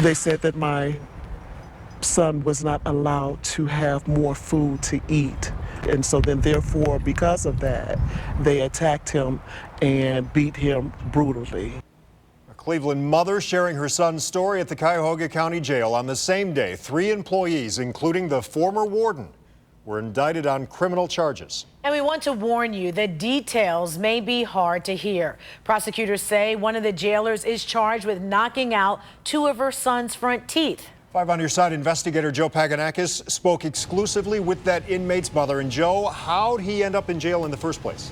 They said that my son was not allowed to have more food to eat. And so then therefore, because of that, they attacked him and beat him brutally. A Cleveland mother sharing her son's story at the Cuyahoga County Jail. On the same day, 3 employees, including the former warden, were indicted on criminal charges. And we want to warn you that details may be hard to hear. Prosecutors say one of the jailers is charged with knocking out 2 of her son's front teeth. 5 on Your Side investigator Joe Paganakis spoke exclusively with that inmate's mother. And Joe, how'd he end up in jail in the first place?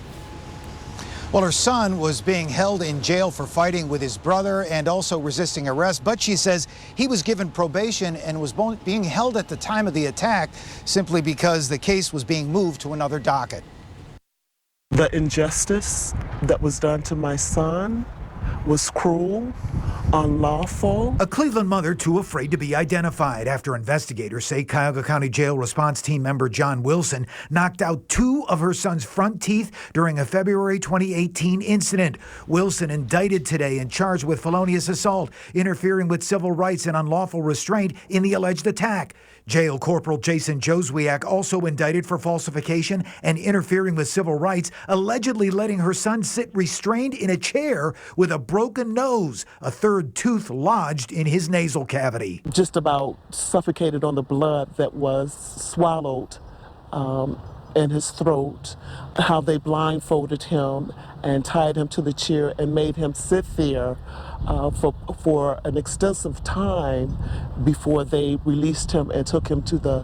Well, her son was being held in jail for fighting with his brother and also resisting arrest. But she says he was given probation and was being held at the time of the attack simply because the case was being moved to another docket. The injustice that was done to my son was cruel, unlawful. A Cleveland mother too afraid to be identified after investigators say Cuyahoga County Jail response team member John Wilson knocked out 2 of her son's front teeth during a February 2018 incident. Wilson indicted today and charged with felonious assault, interfering with civil rights and unlawful restraint in the alleged attack. Jail Corporal Jason Joswiak also indicted for falsification and interfering with civil rights, allegedly letting her son sit restrained in a chair with a broken nose, a 3rd tooth lodged in his nasal cavity. Just about suffocated on the blood that was swallowed in his throat. How they blindfolded him and tied him to the chair and made him sit there for an extensive time before they released him and took him to the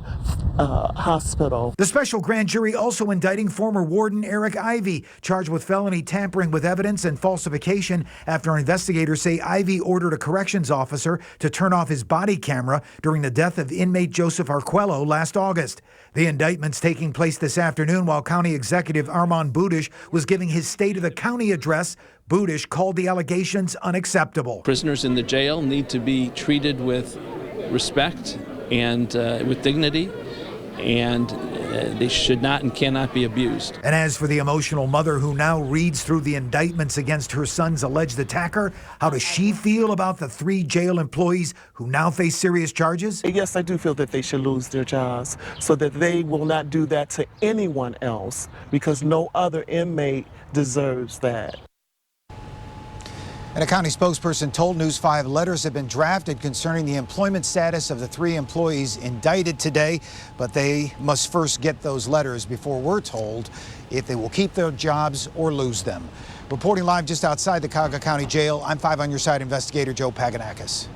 hospital. The special grand jury also indicting former warden Eric Ivey, charged with felony tampering with evidence and falsification after investigators say Ivey ordered a corrections officer to turn off his body camera during the death of inmate Joseph Arquello last August. The indictment's taking place this afternoon while County Executive Armand Budish was giving his State of the County address. Budish called the allegations unacceptable. Prisoners in the jail need to be treated with respect and with dignity, and they should not and cannot be abused. And as for the emotional mother who now reads through the indictments against her son's alleged attacker, how does she feel about the 3 jail employees who now face serious charges? Yes, I do feel that they should lose their jobs so that they will not do that to anyone else, because no other inmate deserves that. And a county spokesperson told News 5 letters have been drafted concerning the employment status of the 3 employees indicted today, but they must first get those letters before we're told if they will keep their jobs or lose them. Reporting live just outside the Cuyahoga County Jail, I'm 5 on Your Side investigator Joe Paganakis.